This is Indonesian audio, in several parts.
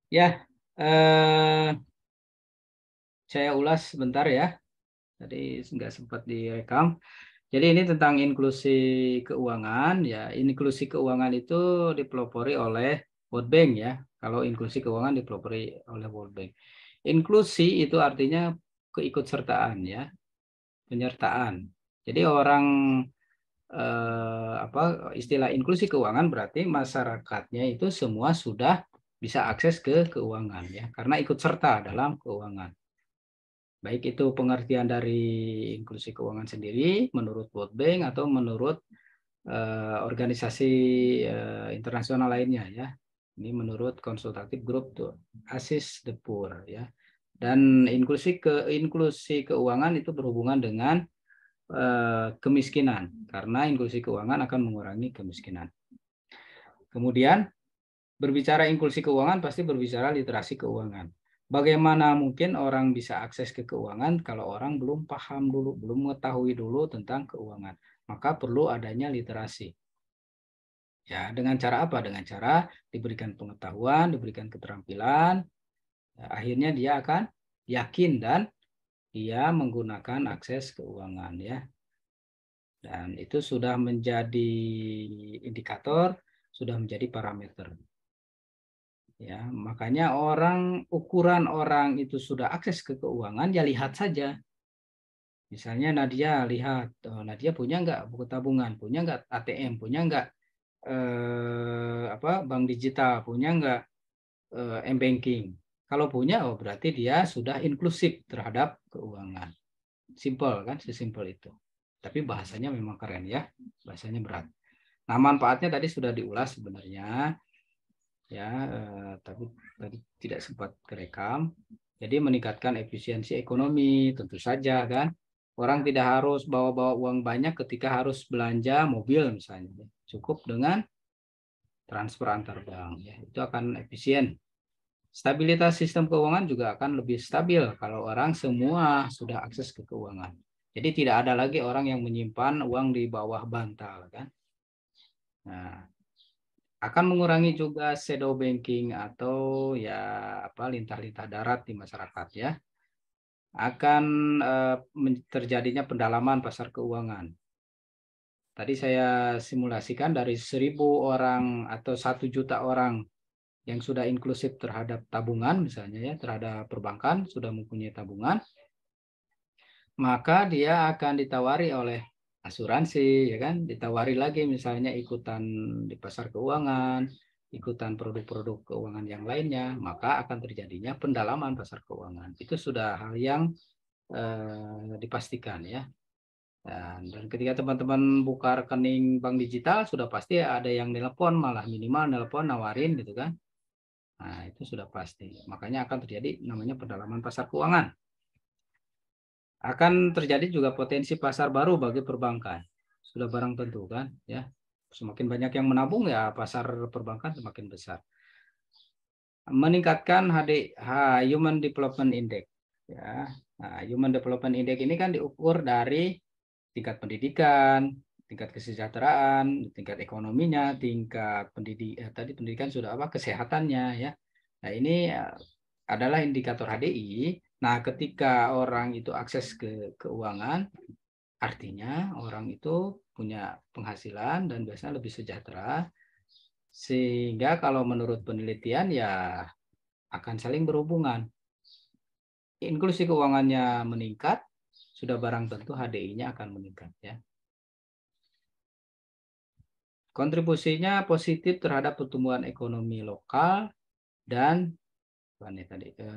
Ya, saya ulas sebentar ya. Tadi nggak sempat direkam. Jadi ini tentang inklusi keuangan ya. Inklusi keuangan itu dipelopori oleh World Bank ya. Kalau inklusi keuangan dipelopori oleh World Bank. Inklusi itu artinya keikutsertaan ya, penyertaan. Jadi orang apa istilah inklusi keuangan berarti masyarakatnya itu semua sudah bisa akses ke keuangan ya, karena ikut serta dalam keuangan. Baik itu pengertian dari inklusi keuangan sendiri menurut World Bank atau menurut organisasi internasional lainnya ya. Ini menurut konsultatif grup to assist the poor ya. Dan inklusi keuangan itu berhubungan dengan kemiskinan karena inklusi keuangan akan mengurangi kemiskinan. Kemudian berbicara inklusi keuangan pasti berbicara literasi keuangan. Bagaimana mungkin orang bisa akses ke keuangan kalau orang belum paham dulu, belum mengetahui dulu tentang keuangan. Maka perlu adanya literasi. Ya, dengan cara apa? Dengan cara diberikan pengetahuan, diberikan keterampilan, ya, akhirnya dia akan yakin dan dia menggunakan akses keuangan ya. Dan itu sudah menjadi indikator, sudah menjadi parameter. Ya, makanya ukuran orang itu sudah akses ke keuangan, ya lihat saja. Misalnya Nadia lihat, oh, Nadia punya nggak buku tabungan, punya nggak ATM, punya nggak bank digital, punya nggak m-banking. Kalau punya, oh berarti dia sudah inklusif terhadap keuangan. Simple kan, sesimpel itu. Tapi bahasanya memang keren ya, bahasanya berat. Nah, manfaatnya tadi sudah diulas sebenarnya ya, tapi tadi tidak sempat kerekam. Jadi meningkatkan efisiensi ekonomi tentu saja kan. Orang tidak harus bawa-bawa uang banyak ketika harus belanja mobil misalnya. Cukup dengan transfer antar bank ya. Itu akan efisien. Stabilitas sistem keuangan juga akan lebih stabil kalau orang semua sudah akses ke keuangan. Jadi tidak ada lagi orang yang menyimpan uang di bawah bantal kan. Nah, akan mengurangi juga shadow banking atau ya lintah-lintah darat di masyarakat ya. Akan terjadinya pendalaman pasar keuangan. Tadi saya simulasikan dari 1.000 orang atau 1 juta orang yang sudah inklusif terhadap tabungan misalnya ya, terhadap perbankan sudah mempunyai tabungan, maka dia akan ditawari oleh asuransi ya kan, ditawari lagi misalnya ikutan di pasar keuangan, ikutan produk-produk keuangan yang lainnya, maka akan terjadinya pendalaman pasar keuangan. Itu sudah hal yang dipastikan ya. Dan ketika teman-teman buka rekening bank digital sudah pasti ada yang telepon, malah minimal telepon nawarin gitu kan. Nah, itu sudah pasti. Makanya akan terjadi namanya pendalaman pasar keuangan. Akan terjadi juga potensi pasar baru bagi perbankan. Sudah barang tentu kan, ya. Semakin banyak yang menabung ya pasar perbankan semakin besar. Meningkatkan Human Development Index, ya. Nah, Human Development Index ini kan diukur dari tingkat pendidikan, tingkat kesejahteraan, tingkat ekonominya, tingkat tadi pendidikan sudah apa, kesehatannya ya. Nah, ini adalah indikator HDI. Nah, ketika orang itu akses ke keuangan, artinya orang itu punya penghasilan dan biasanya lebih sejahtera. Sehingga kalau menurut penelitian ya akan saling berhubungan. Inklusi keuangannya meningkat, sudah barang tentu HDI-nya akan meningkat ya. Kontribusinya positif terhadap pertumbuhan ekonomi lokal dan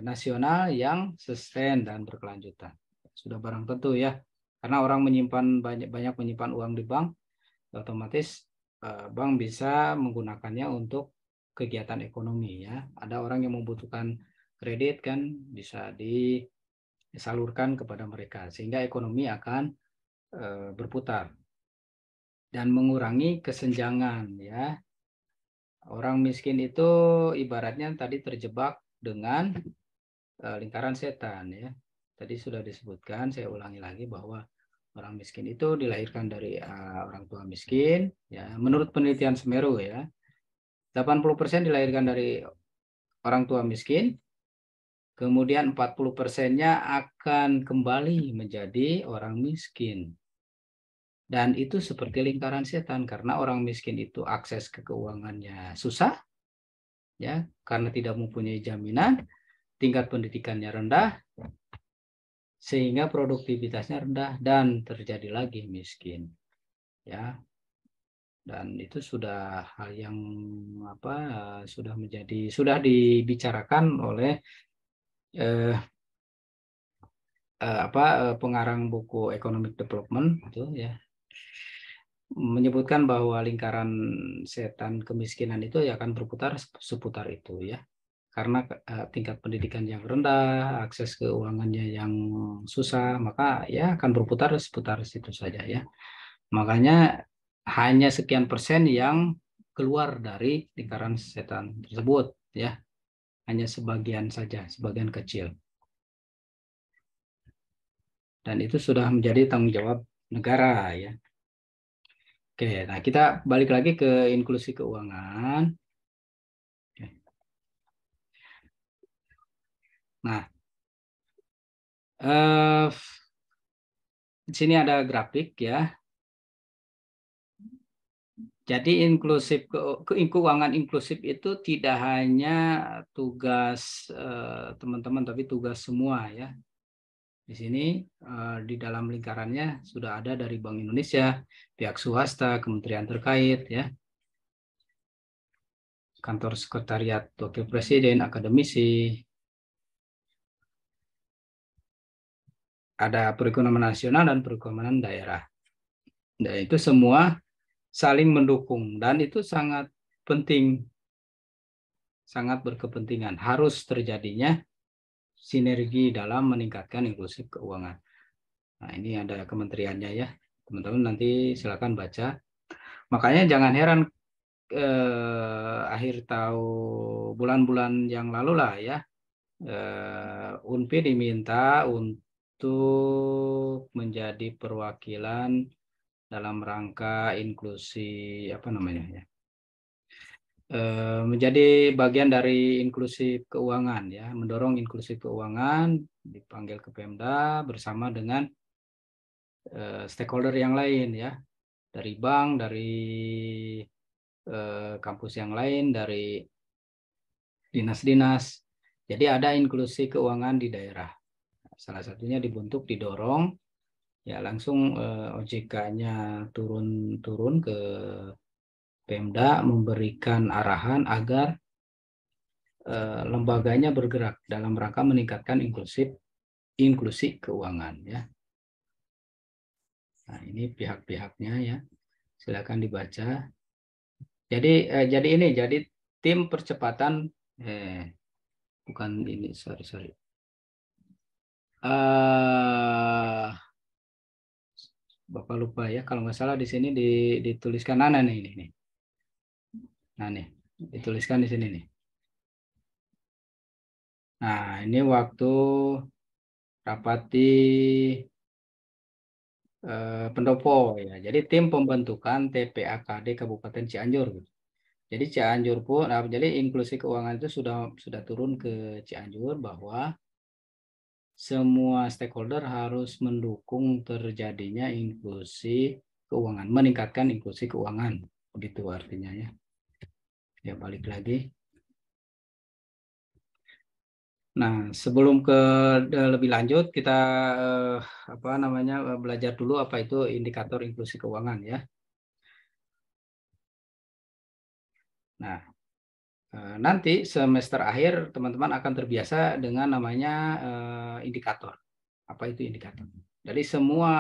nasional yang sustain dan berkelanjutan. Sudah barang tentu ya. Karena orang banyak menyimpan uang di bank, otomatis bank bisa menggunakannya untuk kegiatan ekonomi ya. Ada orang yang membutuhkan kredit kan bisa disalurkan kepada mereka sehingga ekonomi akan berputar dan mengurangi kesenjangan ya. Orang miskin itu ibaratnya tadi terjebak dengan lingkaran setan ya. Tadi sudah disebutkan, saya ulangi lagi bahwa orang miskin itu dilahirkan dari orang tua miskin ya. Menurut penelitian Semeru ya, 80% dilahirkan dari orang tua miskin, kemudian 40%-nya akan kembali menjadi orang miskin. Dan itu seperti lingkaran setan, karena orang miskin itu akses ke keuangannya susah, ya, karena tidak mempunyai jaminan, tingkat pendidikannya rendah, sehingga produktivitasnya rendah dan terjadi lagi miskin, ya. Dan itu sudah hal yang sudah dibicarakan oleh pengarang buku Economic Development itu, ya, menyebutkan bahwa lingkaran setan kemiskinan itu ya akan berputar seputar itu, ya, karena tingkat pendidikan yang rendah, akses keuangannya yang susah, maka ya akan berputar seputar situ saja, ya. Makanya hanya sekian persen yang keluar dari lingkaran setan tersebut, ya, hanya sebagian saja, sebagian kecil. Dan itu sudah menjadi tanggung jawab negara, ya. Oke, nah kita balik lagi ke inklusi keuangan. Oke. Nah, di sini ada grafik, ya. Jadi keuangan inklusif itu tidak hanya tugas teman-teman, tapi tugas semua, ya. Di sini di dalam lingkarannya sudah ada dari Bank Indonesia, pihak swasta, kementerian terkait, ya, kantor sekretariat wakil presiden, akademisi, ada perekonomian nasional dan perekonomian daerah. Nah, itu semua saling mendukung dan itu sangat penting, sangat berkepentingan. Harus terjadinya sinergi dalam meningkatkan inklusi keuangan. Nah, ini ada kementeriannya, ya. Teman-teman nanti silakan baca. Makanya jangan heran akhir tahun, bulan-bulan yang lalu lah, ya, UNPI diminta untuk menjadi perwakilan dalam rangka inklusi ya, menjadi bagian dari inklusi keuangan, ya, mendorong inklusi keuangan, dipanggil ke Pemda bersama dengan stakeholder yang lain, ya, dari bank, dari kampus yang lain, dari dinas-dinas. Jadi ada inklusi keuangan di daerah. Salah satunya didorong, ya, langsung OJK-nya turun ke Pemda memberikan arahan agar lembaganya bergerak dalam rangka meningkatkan inklusi keuangan, ya. Nah, ini pihak-pihaknya, ya. Silakan dibaca. Jadi tim percepatan bukan ini, sorry. Bapak lupa, ya, kalau nggak salah di sini dituliskan nih. Nah, nih dituliskan di sini nih. Nah, ini waktu rapat di Pendopo, ya. Jadi tim pembentukan TPAKD Kabupaten Cianjur. Jadi Cianjur pun, jadi inklusi keuangan itu sudah turun ke Cianjur bahwa semua stakeholder harus mendukung terjadinya inklusi keuangan, meningkatkan inklusi keuangan, begitu artinya, ya. Ya, balik lagi. Nah, sebelum lebih lanjut, kita belajar dulu apa itu indikator inklusi keuangan, ya. Nah, nanti semester akhir teman-teman akan terbiasa dengan namanya indikator. Apa itu indikator? Jadi semua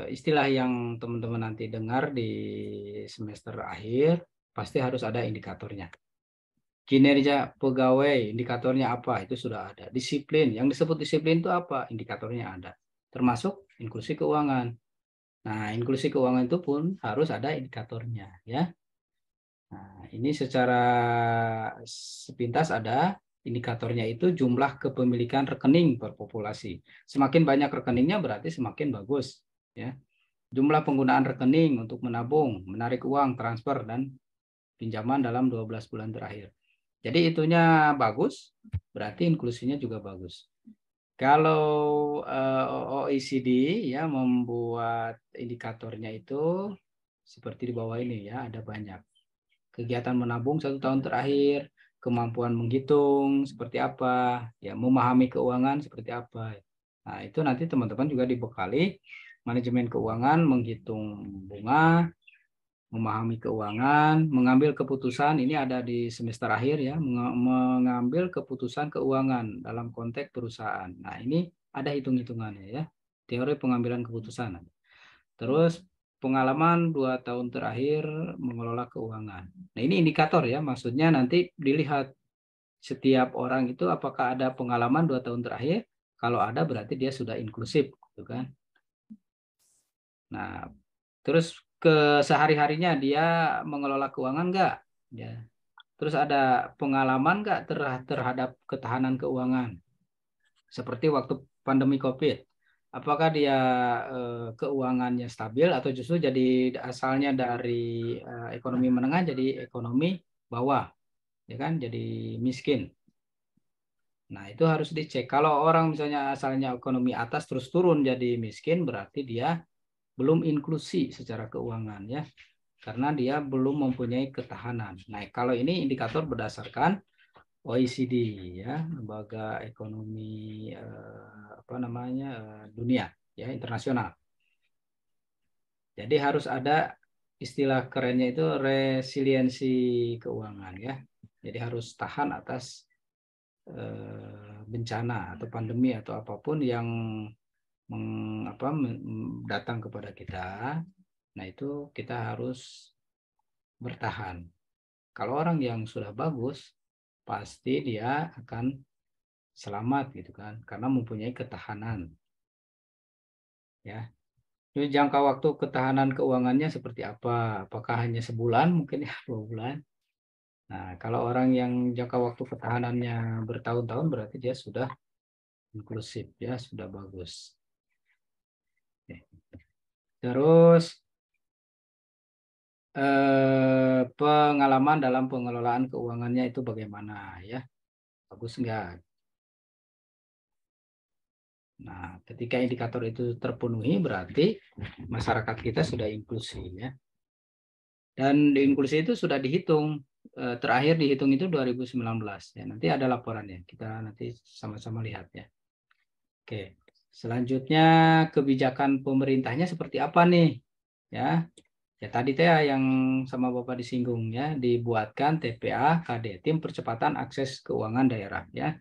istilah yang teman-teman nanti dengar di semester akhir pasti harus ada indikatornya. Kinerja pegawai, indikatornya apa? Itu sudah ada. Disiplin, yang disebut disiplin itu apa? Indikatornya ada. Termasuk inklusi keuangan. Nah, inklusi keuangan itu pun harus ada indikatornya, ya. Nah, ini secara sepintas ada indikatornya, itu jumlah kepemilikan rekening per populasi. Semakin banyak rekeningnya berarti semakin bagus, ya. Jumlah penggunaan rekening untuk menabung, menarik uang, transfer, dan pinjaman dalam 12 bulan terakhir. Jadi itunya bagus, berarti inklusinya juga bagus. Kalau OECD ya membuat indikatornya itu seperti di bawah ini ya, ada banyak. Kegiatan menabung 1 tahun terakhir, kemampuan menghitung seperti apa, ya memahami keuangan seperti apa. Nah, itu nanti teman-teman juga dibekali manajemen keuangan, menghitung bunga, memahami keuangan, mengambil keputusan, ini ada di semester akhir ya, mengambil keputusan keuangan dalam konteks perusahaan. Nah, ini ada hitung-hitungannya ya, teori pengambilan keputusan. Terus pengalaman 2 tahun terakhir mengelola keuangan. Nah, ini indikator ya, maksudnya nanti dilihat setiap orang itu apakah ada pengalaman 2 tahun terakhir. Kalau ada berarti dia sudah inklusif, gitu kan. Nah, terus ke sehari-harinya dia mengelola keuangan nggak? Ya. Terus ada pengalaman nggak terhadap ketahanan keuangan? Seperti waktu pandemi COVID. Apakah dia keuangannya stabil atau justru jadi asalnya dari ekonomi menengah jadi ekonomi bawah, ya kan? Jadi miskin. Nah, itu harus dicek. Kalau orang misalnya asalnya ekonomi atas terus turun jadi miskin, berarti dia belum inklusi secara keuangan ya. Karena dia belum mempunyai ketahanan. Nah, kalau ini indikator berdasarkan OECD ya, lembaga ekonomi dunia ya, internasional. Jadi harus ada istilah kerennya itu resiliensi keuangan ya. Jadi harus tahan atas bencana atau pandemi atau apapun yang datang kepada kita. Nah, itu kita harus bertahan. Kalau orang yang sudah bagus, pasti dia akan selamat gitu kan, karena mempunyai ketahanan. Ya, jadi jangka waktu ketahanan keuangannya seperti apa? Apakah hanya sebulan, mungkin ya 2 bulan. Nah, kalau orang yang jangka waktu ketahanannya bertahun-tahun, berarti dia sudah inklusif, ya sudah bagus. Oke. Terus pengalaman dalam pengelolaan keuangannya itu bagaimana ya? Bagus enggak? Nah, ketika indikator itu terpenuhi berarti masyarakat kita sudah inklusi ya. Dan di inklusi itu sudah dihitung, terakhir dihitung itu 2019 ya. Nanti ada laporannya, kita nanti sama-sama lihat ya. Oke, selanjutnya kebijakan pemerintahnya seperti apa nih? Ya, ya tadi teh yang sama Bapak disinggung ya, dibuatkan TPA KD, Tim Percepatan Akses Keuangan Daerah ya.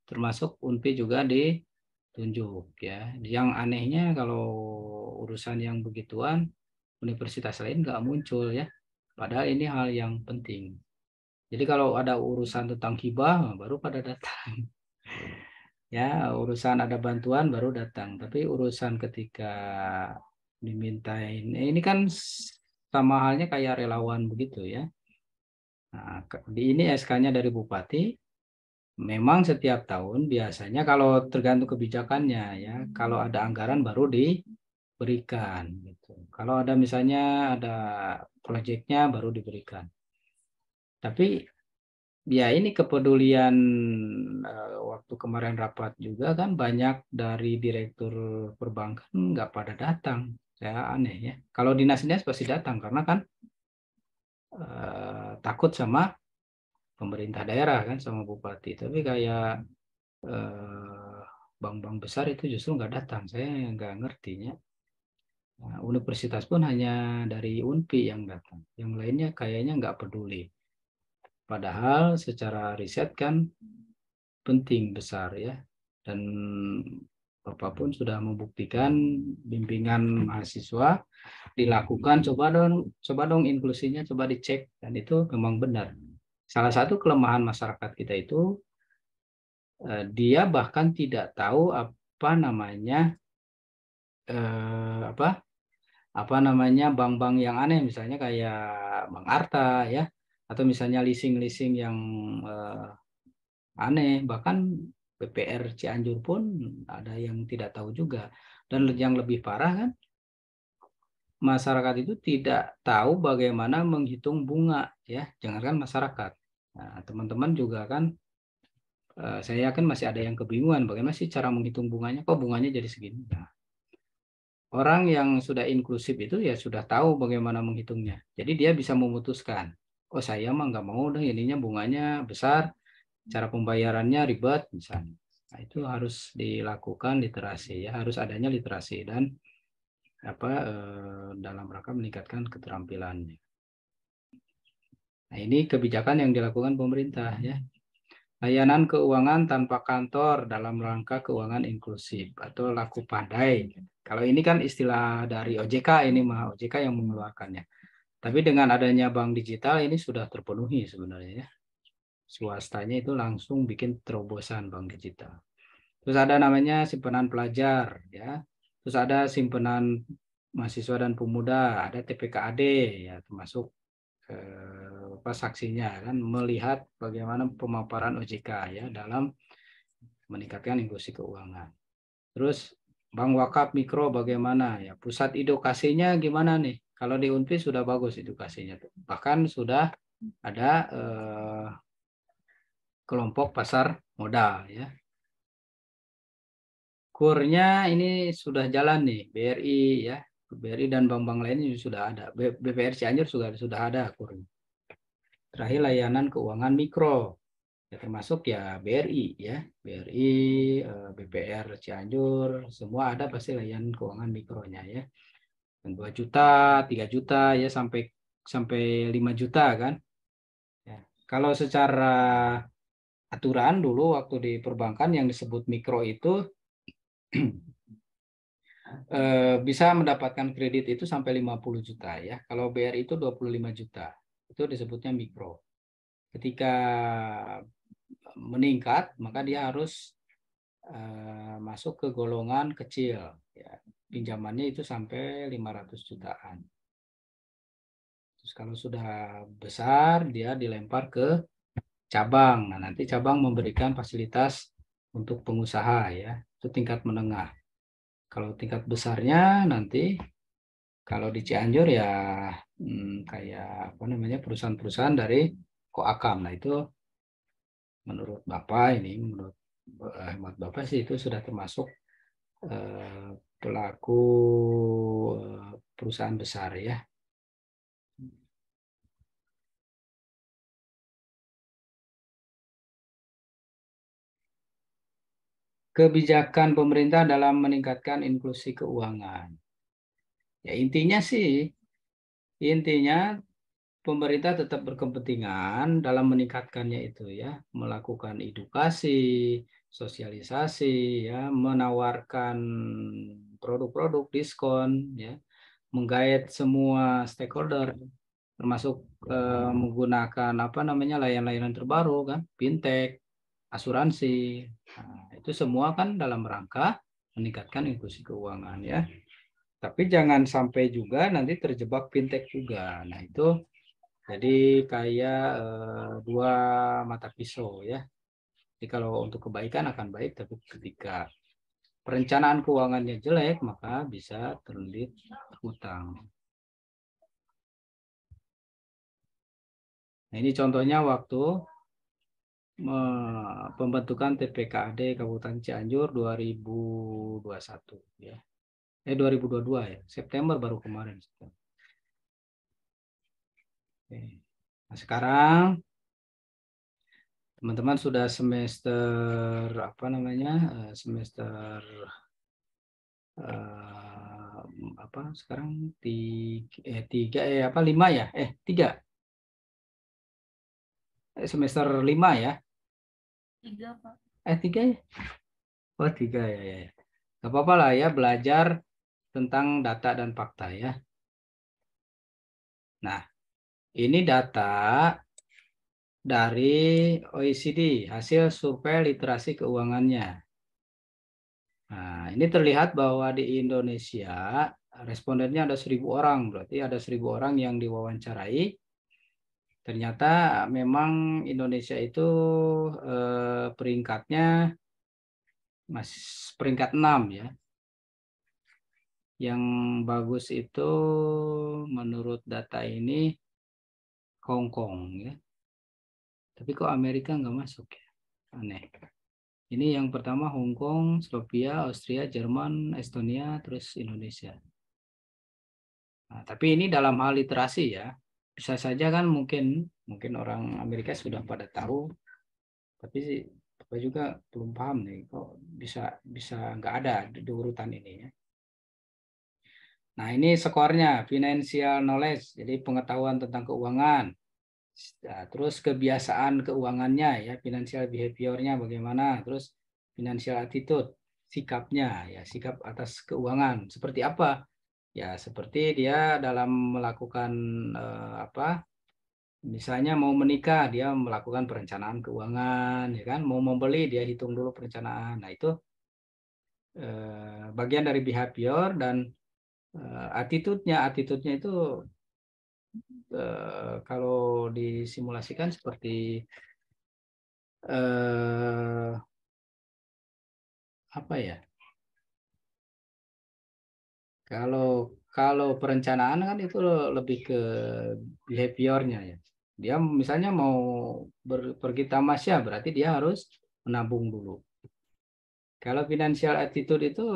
Termasuk UNPI juga ditunjuk ya. Yang anehnya kalau urusan yang begituan universitas lain nggak muncul ya. Padahal ini hal yang penting. Jadi kalau ada urusan tentang hibah baru pada datang. Ya, urusan ada bantuan baru datang. Tapi urusan ketika dimintain, ini kan sama halnya kayak relawan begitu ya. Nah, di ini SK-nya dari Bupati. Memang setiap tahun biasanya kalau tergantung kebijakannya ya, kalau ada anggaran baru diberikan gitu. Kalau ada misalnya ada proyeknya baru diberikan. Tapi ya ini kepedulian waktu kemarin rapat juga kan banyak dari direktur perbankan nggak pada datang. Saya aneh ya. Kalau dinas-dinas pasti datang karena kan takut sama pemerintah daerah kan sama bupati. Tapi kayak bank-bank besar itu justru nggak datang. Saya nggak ngertinya. Nah, universitas pun hanya dari UNPI yang datang. Yang lainnya kayaknya nggak peduli. Padahal secara riset kan penting besar ya. Dan Bapak pun sudah membuktikan bimbingan mahasiswa dilakukan. Coba dong inklusinya, coba dicek dan itu memang benar. Salah satu kelemahan masyarakat kita itu dia bahkan tidak tahu apa namanya apa bank-bank yang aneh misalnya kayak Bank Arta ya atau misalnya leasing-leasing yang aneh bahkan BPR Cianjur pun ada yang tidak tahu juga dan yang lebih parah kan masyarakat itu tidak tahu bagaimana menghitung bunga ya jangankan masyarakat Nah, teman-teman juga kan, saya yakin masih ada yang kebingungan bagaimana sih cara menghitung bunganya, kok bunganya jadi segini. Nah, orang yang sudah inklusif itu ya sudah tahu bagaimana menghitungnya. Jadi dia bisa memutuskan, oh saya mah nggak mau deh ininya bunganya besar, cara pembayarannya ribet misalnya. Nah, itu harus dilakukan literasi ya, harus adanya literasi dan dalam rangka meningkatkan keterampilannya. Nah, ini kebijakan yang dilakukan pemerintah ya. Layanan keuangan tanpa kantor dalam rangka keuangan inklusif atau laku pandai. Kalau ini kan istilah dari OJK, ini mah OJK yang mengeluarkannya. Tapi dengan adanya bank digital ini sudah terpenuhi sebenarnya ya. Swastanya itu langsung bikin terobosan bank digital. Terus ada namanya simpanan pelajar ya. Terus ada simpanan mahasiswa dan pemuda, ada TPKAD ya, termasuk saksinya kan melihat bagaimana pemaparan OJK ya dalam meningkatkan inklusi keuangan. Terus bank wakaf mikro bagaimana ya, pusat edukasinya gimana nih? Kalau di Unpi sudah bagus edukasinya tuh. Bahkan sudah ada kelompok pasar modal ya. Kurnya ini sudah jalan nih, BRI ya. BRI dan bank-bank lainnya sudah ada. BPR Cianjur sudah ada kurnya. Terakhir layanan keuangan mikro. Ya, termasuk ya BRI ya, BRI, BPR Cianjur, semua ada pasti layanan keuangan mikronya ya. 2 juta, 3 juta ya sampai sampai 5 juta kan. Ya. Kalau secara aturan dulu waktu di perbankan yang disebut mikro itu bisa mendapatkan kredit itu sampai 50 juta ya. Kalau BRI itu 25 juta. Itu disebutnya mikro. Ketika meningkat, maka dia harus masuk ke golongan kecil ya. Pinjamannya itu sampai 500 jutaan. Terus kalau sudah besar dia dilempar ke cabang. Nah, nanti cabang memberikan fasilitas untuk pengusaha ya. Itu tingkat menengah. Kalau tingkat besarnya nanti kalau di Cianjur ya kayak apa namanya perusahaan-perusahaan dari Koakam. Nah, itu menurut Bapak ini menurut hemat Bapak sih itu sudah termasuk pelaku perusahaan besar ya. Kebijakan pemerintah dalam meningkatkan inklusi keuangan. Ya intinya pemerintah tetap berkepentingan dalam meningkatkannya itu ya, melakukan edukasi, sosialisasi ya, menawarkan produk-produk diskon ya, menggait semua stakeholder termasuk menggunakan apa namanya layanan-layanan terbaru kan, fintech, asuransi. Nah, itu semua kan dalam rangka meningkatkan inklusi keuangan ya. Tapi jangan sampai juga nanti terjebak fintech juga. Nah, itu jadi kayak dua mata pisau ya. Jadi kalau untuk kebaikan akan baik, tapi ketika perencanaan keuangannya jelek, maka bisa terlilit hutang. Nah, ini contohnya waktu pembentukan TPKAD Kabupaten Cianjur 2021 ya. 2022 ya. September baru kemarin. Oke. Nah, sekarang teman-teman sudah semester apa namanya? Semester apa sekarang tiga apa lima ya? Tiga. Semester lima ya? Tiga Pak. Tiga ya? Oh tiga ya ya. Ya. Gak apa-apa lah ya belajar tentang data dan fakta ya. Nah, ini data dari OECD, hasil survei literasi keuangannya. Nah, ini terlihat bahwa di Indonesia respondennya ada 1.000 orang, berarti ada 1.000 orang yang diwawancarai. Ternyata memang Indonesia itu peringkatnya masih peringkat 6 ya. Yang bagus itu menurut data ini Hong Kong ya. Tapi kok Amerika nggak masuk ya? Aneh. Ini yang pertama Hong Kong, Slovakia, Austria, Jerman, Estonia, terus Indonesia. Nah, tapi ini dalam hal literasi ya. Bisa saja kan mungkin orang Amerika sudah pada tahu, tapi Bapak juga belum paham nih kok bisa nggak ada di urutan ini ya. Nah, ini skornya financial knowledge, jadi pengetahuan tentang keuangan. Nah, terus kebiasaan keuangannya ya, financial behavior-nya bagaimana, terus financial attitude, sikapnya ya, sikap atas keuangan seperti apa? Ya, seperti dia dalam melakukan apa? Misalnya mau menikah, dia melakukan perencanaan keuangan, ya kan? Mau membeli, dia hitung dulu perencanaan. Nah, itu bagian dari behavior dan attitude-nya itu kalau disimulasikan seperti apa ya? Kalau kalau perencanaan kan itu lebih ke behaviornya ya. Dia misalnya mau pergi tamasya berarti dia harus menabung dulu. Kalau financial attitude itu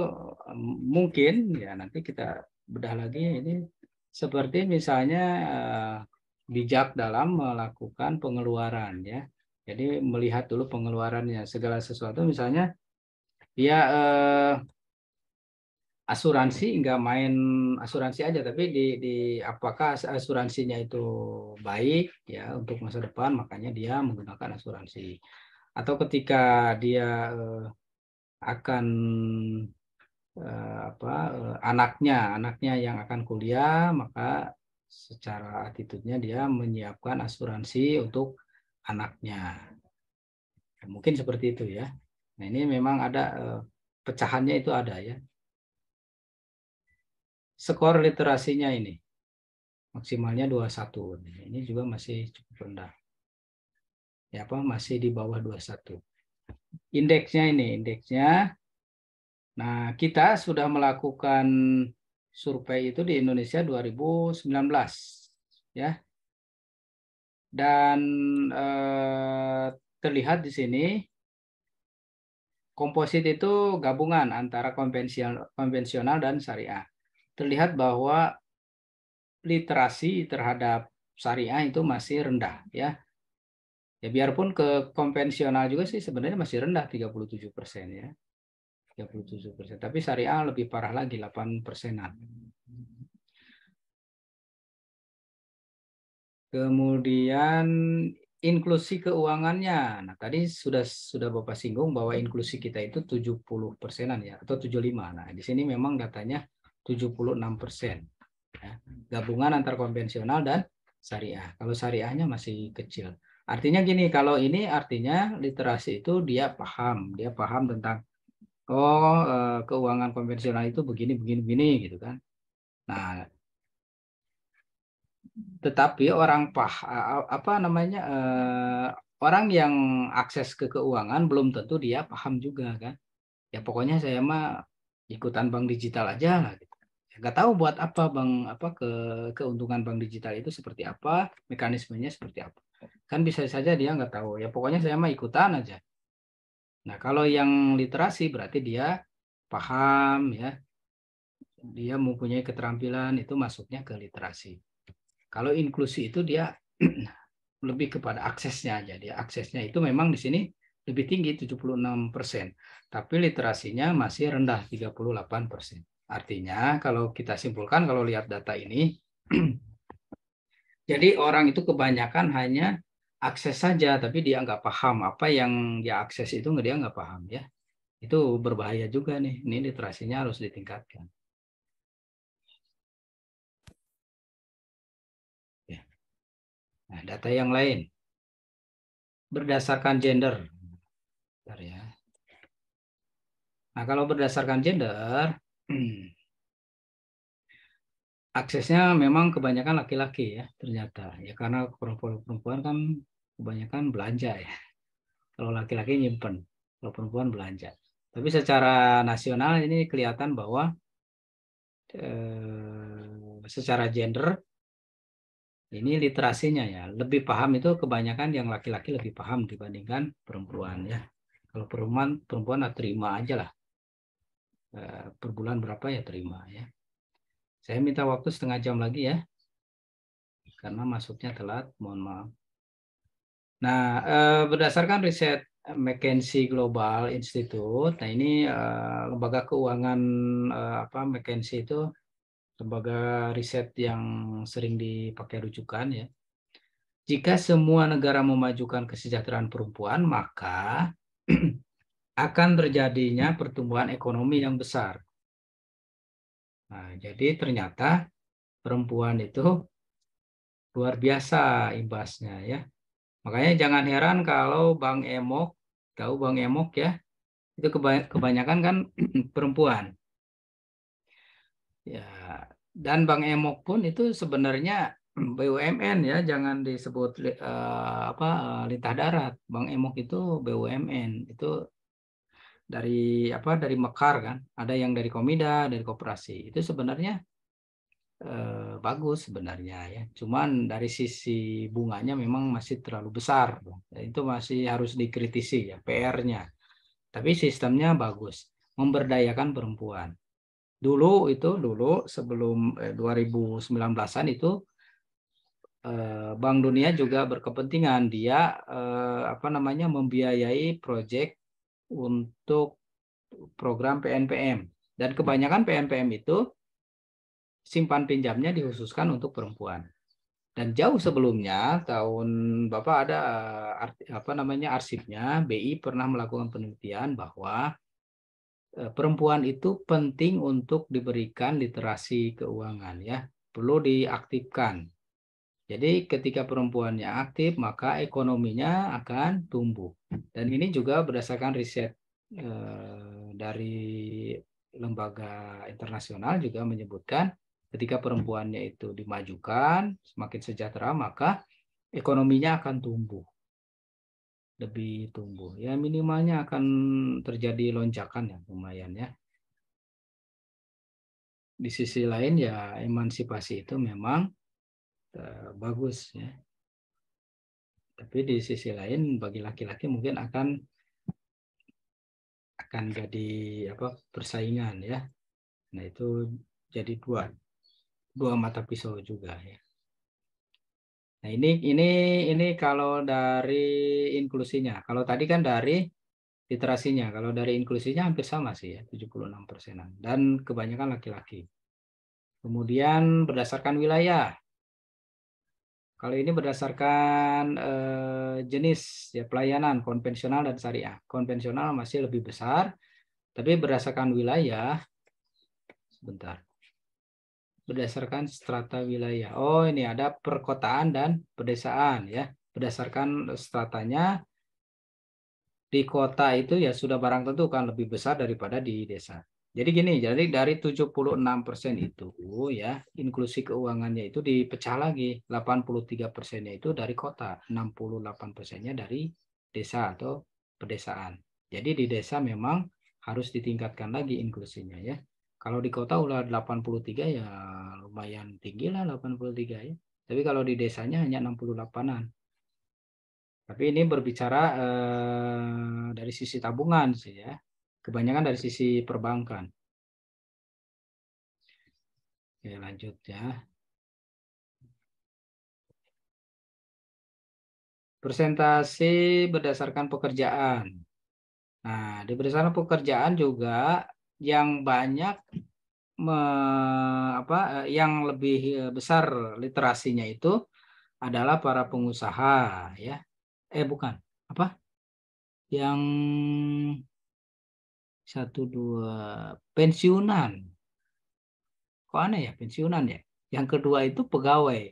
mungkin ya nanti kita bedah lagi ini seperti misalnya bijak dalam melakukan pengeluaran ya. Jadi melihat dulu pengeluarannya segala sesuatu misalnya dia asuransi nggak main asuransi aja tapi di apakah asuransinya itu baik ya untuk masa depan makanya dia menggunakan asuransi atau ketika dia akan anaknya yang akan kuliah maka secara attitude-nya dia menyiapkan asuransi untuk anaknya. Mungkin seperti itu ya. Nah, ini memang ada pecahannya itu ada ya. Skor literasinya ini maksimalnya 21. Ini juga masih cukup rendah. Ya apa masih di bawah 21. Indeksnya. Nah, kita sudah melakukan survei itu di Indonesia 2019 ya. Dan terlihat di sini komposit itu gabungan antara konvensional dan syariah. Terlihat bahwa literasi terhadap syariah itu masih rendah ya. Ya biarpun ke konvensional juga sih sebenarnya masih rendah 37% ya. 37%. Tapi syariah lebih parah lagi 8%-an. Kemudian inklusi keuangannya. Nah, tadi sudah Bapak singgung bahwa inklusi kita itu 70%-an ya atau 75. Nah, di sini memang datanya 76%. Ya. Gabungan antar konvensional dan syariah. Kalau syariahnya masih kecil. Artinya gini, kalau ini artinya literasi itu dia paham tentang keuangan konvensional itu begini begini begini gitu kan. Nah, tetapi orang yang akses ke keuangan belum tentu dia paham juga kan. Ya pokoknya saya mah ikutan bank digital aja lah gitu. Ya, nggak tahu buat apa keuntungan bank digital itu seperti apa, mekanismenya seperti apa. Kan bisa saja dia nggak tahu. Ya pokoknya saya mah ikutan aja. Nah, kalau yang literasi berarti dia paham ya, dia mempunyai keterampilan itu masuknya ke literasi. Kalau inklusi itu dia lebih kepada aksesnya aja. Dia aksesnya itu memang di sini lebih tinggi 76%, tapi literasinya masih rendah 38%. Artinya kalau kita simpulkan kalau lihat data ini jadi orang itu kebanyakan hanya akses saja tapi dia nggak paham apa yang dia akses itu dia nggak paham ya. Itu berbahaya juga nih. Ini literasinya harus ditingkatkan. Ya. Nah, data yang lain berdasarkan gender. Bentar ya. Nah, kalau berdasarkan gender, aksesnya memang kebanyakan laki-laki ya ternyata. Ya karena perempuan kan kebanyakan belanja ya. Kalau laki-laki nyimpen, kalau perempuan belanja. Tapi secara nasional ini kelihatan bahwa secara gender Ini literasinya ya. Lebih paham itu kebanyakan yang laki-laki lebih paham dibandingkan perempuan ya. Kalau perempuan terima aja lah. Per bulan berapa ya terima ya. Saya minta waktu setengah jam lagi ya. Karena masuknya telat, mohon maaf. Nah, berdasarkan riset McKinsey Global Institute, nah ini lembaga keuangan McKinsey itu lembaga riset yang sering dipakai rujukan ya. Jika semua negara memajukan kesejahteraan perempuan, maka akan terjadinya pertumbuhan ekonomi yang besar. Nah, jadi ternyata perempuan itu luar biasa imbasnya ya. Makanya jangan heran kalau Bang Emok, tahu Bang Emok ya, itu kebanyakan kan perempuan. Ya, dan Bang Emok pun itu sebenarnya BUMN ya, jangan disebut lintah darat. Bang Emok itu BUMN, itu dari Mekar kan, ada yang dari Komida, dari koperasi. Itu sebenarnya bagus sebenarnya ya. Cuman dari sisi bunganya memang masih terlalu besar. Itu masih harus dikritisi ya PR-nya. Tapi sistemnya bagus, memberdayakan perempuan. Dulu sebelum 2019-an itu Bank Dunia juga berkepentingan dia membiayai proyek untuk program PNPM, dan kebanyakan PNPM itu simpan pinjamnya dikhususkan untuk perempuan. Dan jauh sebelumnya tahun Bapak ada arsipnya, BI pernah melakukan penelitian bahwa perempuan itu penting untuk diberikan literasi keuangan ya, perlu diaktifkan. Jadi ketika perempuannya aktif, maka ekonominya akan tumbuh. Dan ini juga berdasarkan riset dari lembaga internasional juga menyebutkan ketika perempuannya itu dimajukan, semakin sejahtera, maka ekonominya akan tumbuh, lebih tumbuh. Ya minimalnya akan terjadi lonjakan ya, lumayan ya. Di sisi lain ya emansipasi itu memang bagus ya. Tapi di sisi lain bagi laki-laki mungkin akan jadi persaingan ya. Nah, itu jadi dua mata pisau juga ya. Nah, ini kalau dari inklusinya. Kalau tadi kan dari literasinya, kalau dari inklusinya hampir sama sih ya, 76%-an, dan kebanyakan laki-laki. Kemudian berdasarkan wilayah. Kalau ini berdasarkan jenis ya pelayanan konvensional dan syariah. Konvensional masih lebih besar, tapi berdasarkan wilayah, sebentar. Berdasarkan strata wilayah. Oh, ini ada perkotaan dan pedesaan ya. Berdasarkan stratanya, di kota itu ya sudah barang tentu kan lebih besar daripada di desa. Jadi gini, jadi dari 76% itu ya, inklusi keuangannya itu dipecah lagi. 83%-nya itu dari kota, 68%-nya dari desa atau pedesaan. Jadi di desa memang harus ditingkatkan lagi inklusinya ya. Kalau di kota udah 83 ya lumayan tinggi lah 83 ya. Tapi kalau di desanya hanya 68-an. Tapi ini berbicara dari sisi tabungan sih ya. Kebanyakan dari sisi perbankan. Oke, lanjut ya. Persentase berdasarkan pekerjaan. Nah, di berdasarkan pekerjaan juga yang banyak yang lebih besar literasinya itu adalah para pengusaha ya. Bukan. Apa? Yang satu dua pensiunan. Kok aneh ya pensiunan ya? Yang kedua itu pegawai.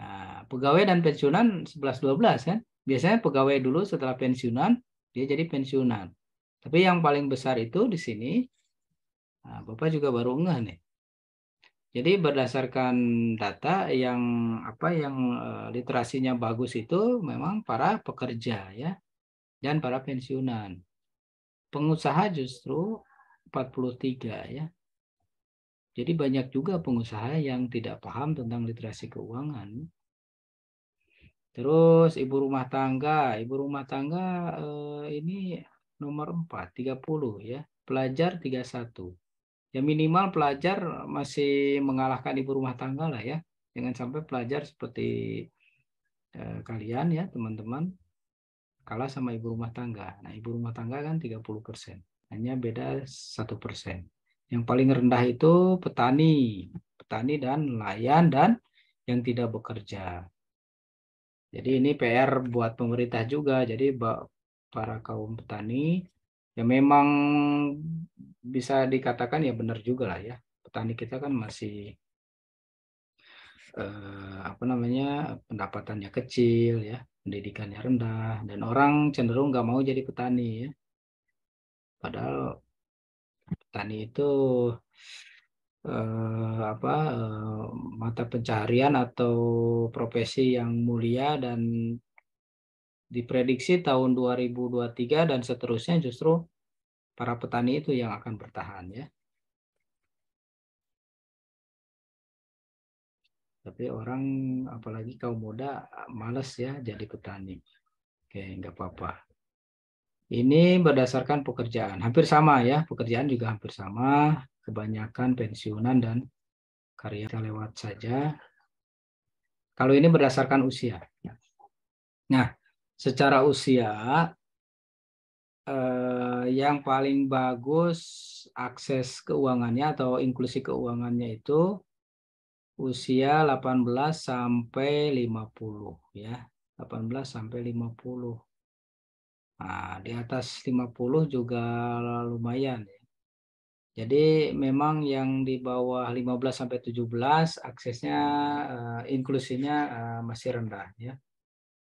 Nah, pegawai dan pensiunan 11-12 kan. Biasanya pegawai dulu setelah pensiunan, dia jadi pensiunan. Tapi yang paling besar itu di sini, nah, Bapak juga baru ngeh nih. Jadi berdasarkan data yang literasinya bagus itu memang para pekerja ya dan para pensiunan. Pengusaha justru 43 ya. Jadi banyak juga pengusaha yang tidak paham tentang literasi keuangan. Terus ibu rumah tangga ini nomor 4, 30 ya. Pelajar 31. Ya minimal pelajar masih mengalahkan ibu rumah tangga lah ya. Jangan sampai pelajar seperti kalian ya teman-teman kalah sama ibu rumah tangga. Nah ibu rumah tangga kan 30%. Hanya beda 1%. Yang paling rendah itu petani. Petani dan nelayan dan yang tidak bekerja. Jadi ini PR buat pemerintah juga. Jadi para kaum petani ya memang bisa dikatakan ya benar juga lah ya. Petani kita kan masih apa namanya pendapatannya kecil ya, pendidikannya rendah dan orang cenderung nggak mau jadi petani ya. Padahal petani itu apa mata pencaharian atau profesi yang mulia dan diprediksi tahun 2023 dan seterusnya justru para petani itu yang akan bertahan ya. Tapi orang apalagi kaum muda males ya jadi petani. Oke, nggak apa-apa. Ini berdasarkan pekerjaan. Hampir sama ya, pekerjaan juga hampir sama. Kebanyakan pensiunan dan karya lewat saja. Kalau ini berdasarkan usia. Nah, secara usia yang paling bagus akses keuangannya atau inklusi keuangannya itu usia 18 sampai 50 ya. 18 sampai 50. Nah, di atas 50 juga lumayan ya. Jadi memang yang di bawah 15 sampai 17 aksesnya inklusinya masih rendah ya.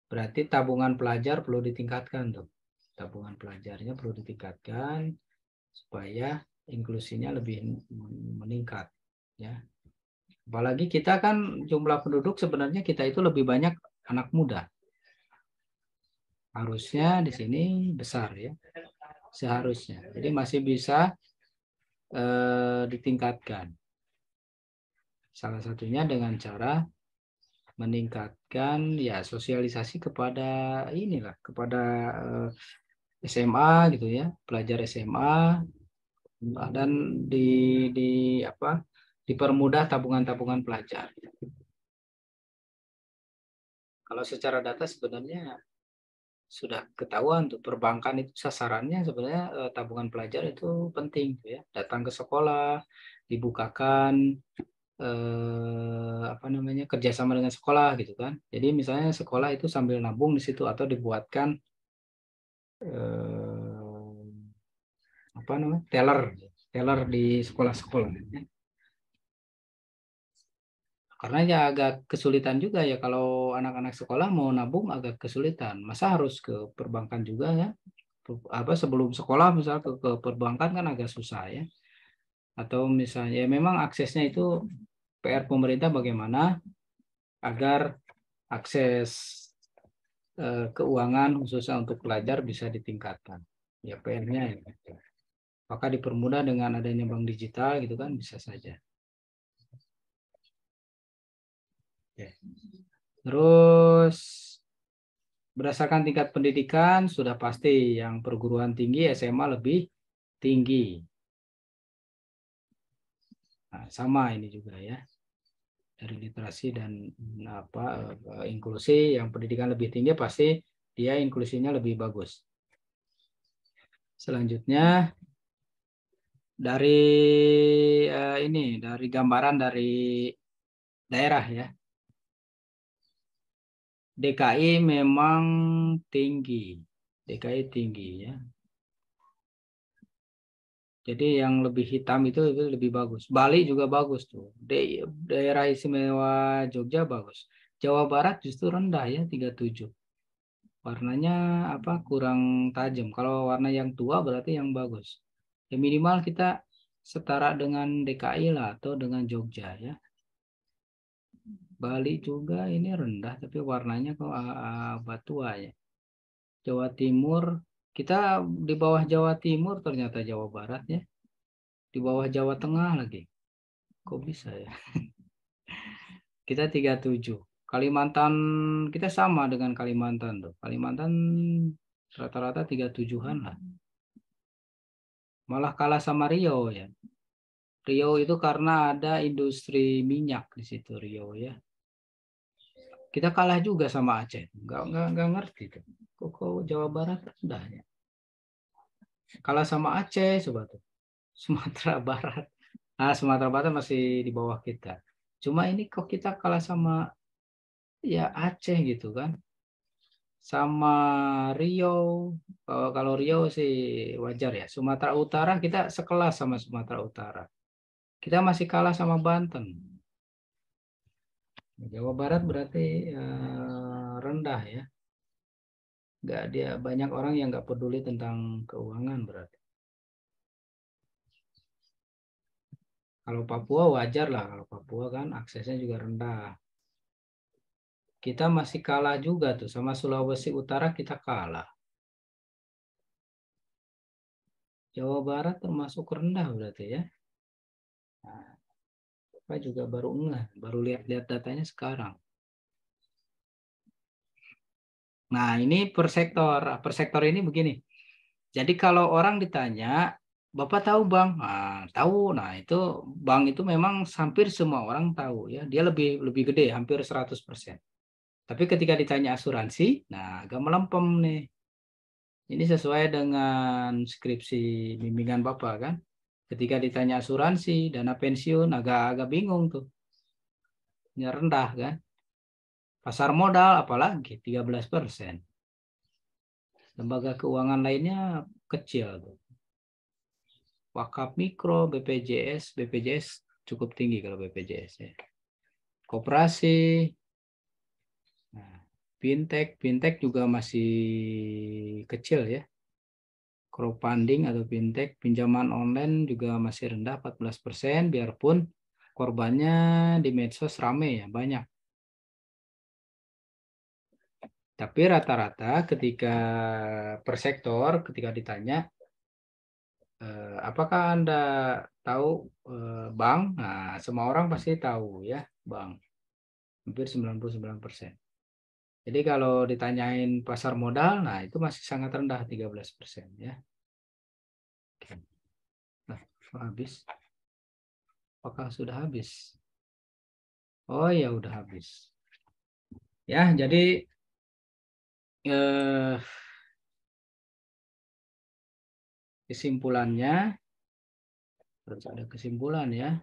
Berarti tabungan pelajar perlu ditingkatkan tuh. Tabungan pelajarnya perlu ditingkatkan supaya inklusinya lebih meningkat ya. Apalagi kita kan jumlah penduduk sebenarnya kita itu lebih banyak anak muda. Harusnya di sini besar ya. Seharusnya. Jadi masih bisa ditingkatkan. Salah satunya dengan cara meningkatkan ya sosialisasi kepada inilah kepada SMA gitu ya, pelajar SMA dan di apa dipermudah tabungan-tabungan pelajar. Kalau secara data sebenarnya sudah ketahuan tuh perbankan itu sasarannya sebenarnya tabungan pelajar itu penting tuh ya. Datang ke sekolah, dibukakan apa namanya kerjasama dengan sekolah gitu kan. Jadi misalnya sekolah itu sambil nabung di situ atau dibuatkan apa namanya teller di sekolah-sekolah. Karena ya agak kesulitan juga ya kalau anak-anak sekolah mau nabung agak kesulitan. Masa harus ke perbankan juga ya? Apa sebelum sekolah misal ke perbankan kan agak susah ya. Atau misalnya ya memang aksesnya itu PR pemerintah bagaimana agar akses keuangan khususnya untuk pelajar bisa ditingkatkan. Ya PR-nya ya. Maka dipermudah dengan adanya bank digital gitu kan bisa saja. Oke. Terus berdasarkan tingkat pendidikan sudah pasti yang perguruan tinggi SMA lebih tinggi. Nah, sama ini juga ya. Dari literasi dan apa inklusi yang pendidikan lebih tinggi pasti dia inklusinya lebih bagus. Selanjutnya dari ini dari gambaran dari daerah ya. DKI memang tinggi. DKI tinggi ya. Jadi yang lebih hitam itu lebih bagus. Bali juga bagus tuh. Daerah istimewa Jogja bagus. Jawa Barat justru rendah ya 37. Warnanya apa kurang tajam. Kalau warna yang tua berarti yang bagus. Ya minimal kita setara dengan DKI lah atau dengan Jogja ya. Bali juga ini rendah tapi warnanya kok tua ya. Jawa Timur kita di bawah Jawa Timur ternyata Jawa Barat ya. Di bawah Jawa Tengah lagi. Kok bisa ya? Kita 37. Kalimantan kita sama dengan Kalimantan tuh. Kalimantan rata-rata 37-an lah. Malah kalah sama Riau ya. Riau itu karena ada industri minyak di situ Riau ya. Kita kalah juga sama Aceh. Nggak ngerti tuh. Kok Jawa Barat rendah ya. Kalah sama Aceh coba tuh. Sumatera Barat. Ah, Sumatera Barat masih di bawah kita. Cuma ini kok kita kalah sama ya Aceh gitu kan. Sama Riau. Kalau Riau sih wajar ya. Sumatera Utara kita sekelas sama Sumatera Utara. Kita masih kalah sama Banten. Jawa Barat berarti rendah ya. Nggak, dia banyak orang yang nggak peduli tentang keuangan berarti. Kalau Papua wajar lah. Kalau Papua kan aksesnya juga rendah. Kita masih kalah juga tuh sama Sulawesi Utara, kita kalah. Jawa Barat termasuk rendah berarti ya. Nah, Bapak juga baru lihat-lihat datanya sekarang. Nah, ini per sektor. Per sektor ini begini. Jadi kalau orang ditanya, Bapak tahu Bang? Nah, tahu. Nah, itu Bang itu memang hampir semua orang tahu ya. Dia lebih gede, hampir 100%. Tapi ketika ditanya asuransi, nah agak melempem nih. Ini sesuai dengan skripsi bimbingan Bapak kan. Ketika ditanya asuransi, dana pensiun, agak-agak bingung tuh. Ini rendah kan. Pasar modal apalagi 13%. Lembaga keuangan lainnya kecil tuh. Wakaf mikro, BPJS cukup tinggi kalau BPJS ya. Koperasi, nah, fintech juga masih kecil ya. Crowdfunding atau fintech, pinjaman online juga masih rendah 14%, biarpun korbannya di medsos rame ya, banyak. Tapi rata-rata ketika per sektor, ketika ditanya, apakah Anda tahu bank? Nah, semua orang pasti tahu ya, bank. Hampir 99%. Jadi kalau ditanyain pasar modal, nah itu masih sangat rendah 13% ya. Nah, habis. Apakah sudah habis? Oh ya udah habis. Ya, jadi eh, kesimpulannya harus ada kesimpulan ya.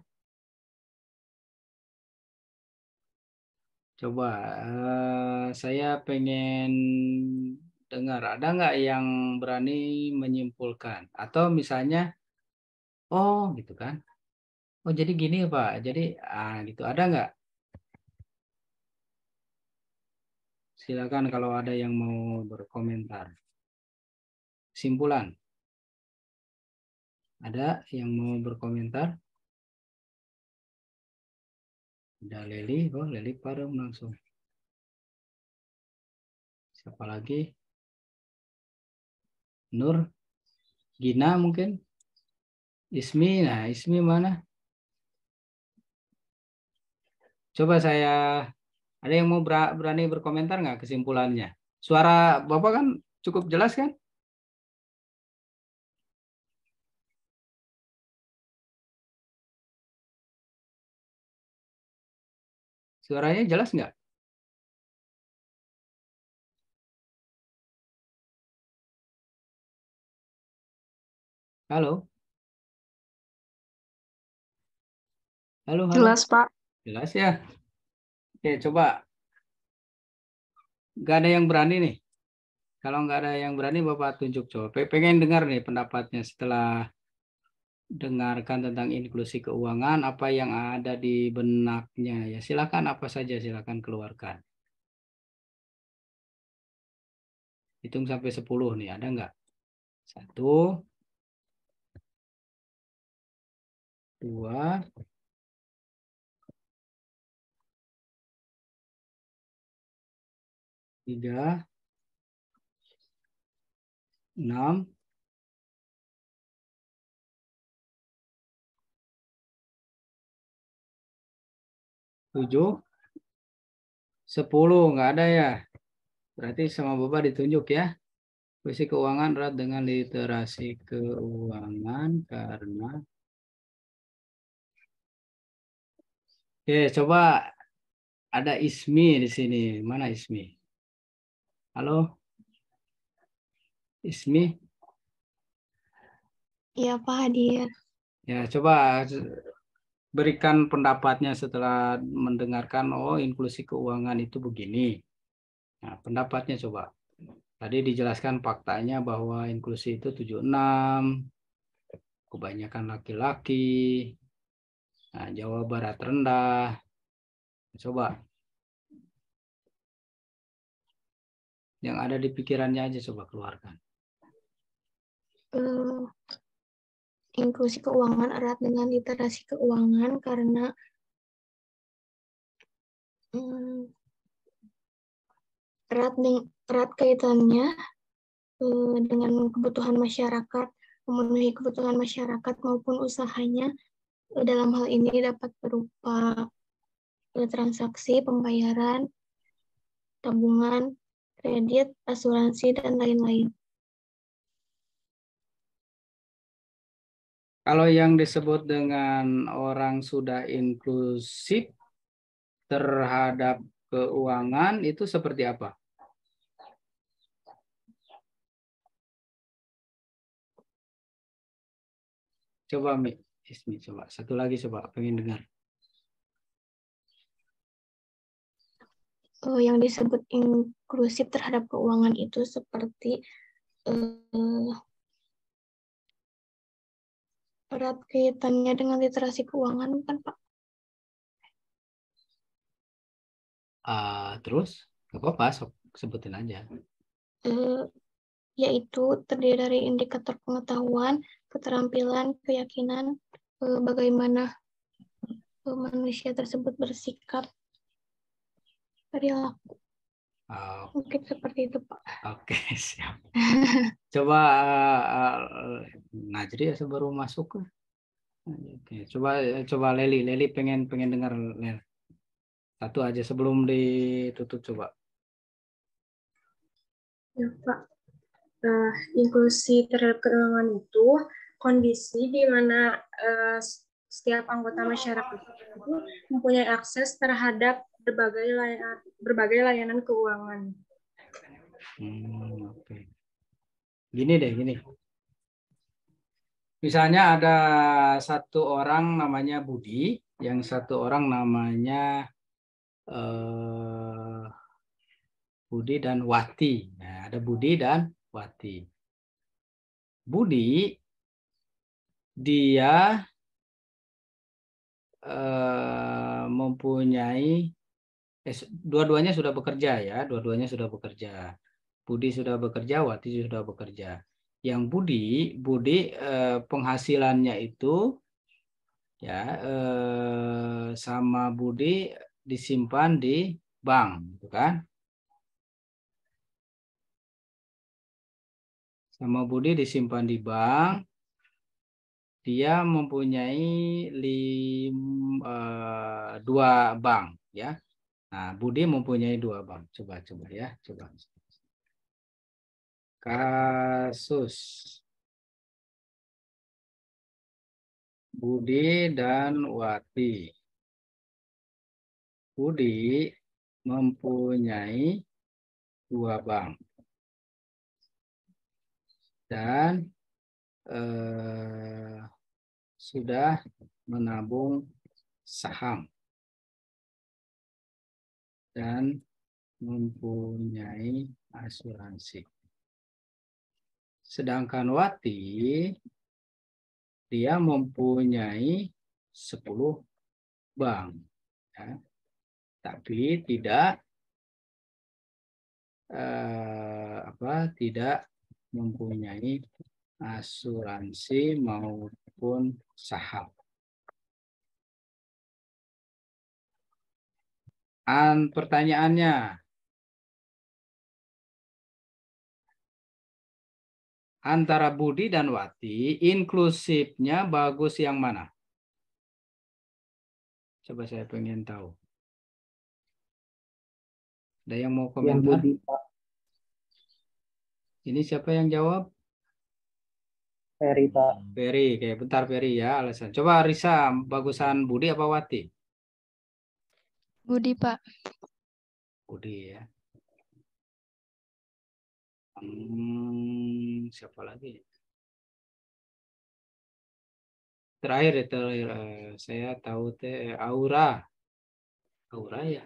Coba saya pengen dengar, ada nggak yang berani menyimpulkan? Atau misalnya, oh gitu kan? Oh jadi gini Pak, jadi gitu ada nggak? Silakan kalau ada yang mau berkomentar. Kesimpulan, ada yang mau berkomentar? Ada Leli, oh Leli Parung langsung. Siapa lagi? Nur, Gina mungkin? Ismi, nah Ismi mana? Coba ada yang mau berani berkomentar nggak kesimpulannya? Suara Bapak kan cukup jelas kan? Suaranya jelas nggak? Halo? Halo, halo. Jelas, Pak. Jelas ya? Oke, coba. Nggak ada yang berani nih. Kalau nggak ada yang berani, Bapak tunjuk coba. Pengen dengar nih pendapatnya setelah dengarkan tentang inklusi keuangan, apa yang ada di benaknya. Ya, silakan apa saja, silakan keluarkan. Hitung sampai 10 nih, ada nggak? 1, 2, 3, 6, 7, 10 nggak ada ya. Berarti sama Bapak ditunjuk ya. Puisi keuangan erat dengan literasi keuangan karena. Oke, coba ada Ismi di sini. Mana Ismi? Halo, Ismi. Iya, Pak Hadir. Ya, coba berikan pendapatnya setelah mendengarkan, oh inklusi keuangan itu begini. Nah, pendapatnya coba. Tadi dijelaskan faktanya bahwa inklusi itu 76, kebanyakan laki-laki, nah, Jawa Barat rendah. Coba yang ada di pikirannya aja coba keluarkan. Eh, Inklusi keuangan erat dengan literasi keuangan karena hmm, erat kaitannya dengan kebutuhan masyarakat, memenuhi kebutuhan masyarakat maupun usahanya. Dalam hal ini dapat berupa transaksi, pembayaran, tabungan, kredit, asuransi, dan lain-lain. Kalau yang disebut dengan orang sudah inklusif terhadap keuangan itu seperti apa? Coba Mi, Ismi, coba. Satu lagi coba, pengen dengar. Yang disebut inklusif terhadap keuangan itu seperti erat kaitannya dengan literasi keuangan, bukan Pak? Terus, nggak apa-apa, sebutin aja. Yaitu terdiri dari indikator pengetahuan, keterampilan, keyakinan, bagaimana manusia tersebut bersikap, perilaku. Mungkin seperti itu, Pak. Oke, siap. Coba Najri ya baru masuk. Oke, coba Leli pengen dengar Lel. Satu aja sebelum ditutup coba. Ya, Pak. Inklusi terhadap keuangan itu kondisi di mana setiap anggota masyarakat itu mempunyai akses terhadap berbagai layanan keuangan. Oke. Gini deh, gini. Misalnya ada satu orang namanya Budi, yang satu orang namanya Budi dan Wati. Nah, ada Budi dan Wati. Budi dia mempunyai dua-duanya sudah bekerja ya, dua-duanya sudah bekerja. Budi sudah bekerja, Wati sudah bekerja. Yang Budi penghasilannya itu ya sama Budi disimpan di bank, gitu kan? Sama Budi disimpan di bank. Dia mempunyai dua bank, ya. Nah, Budi mempunyai dua bank. Coba ya, coba. Kasus Budi dan Wati. Budi mempunyai dua bank dan sudah menabung saham dan mempunyai asuransi. Sedangkan Wati dia mempunyai 10 bank, ya, tapi tidak tidak mempunyai asuransi maupun saham. Pertanyaannya, antara Budi dan Wati, inklusifnya bagus yang mana? Coba saya pengen tahu. Ada yang mau Yang komentar? Budi, Pak. Ini siapa yang jawab? Ferry, Pak. Ferry. Kayak bentar Ferry ya alasan. Coba Risa, bagusan Budi apa Wati? Budi, Pak. Budi ya. Siapa lagi? Terakhir itu saya tahu teh Aura. Aura ya.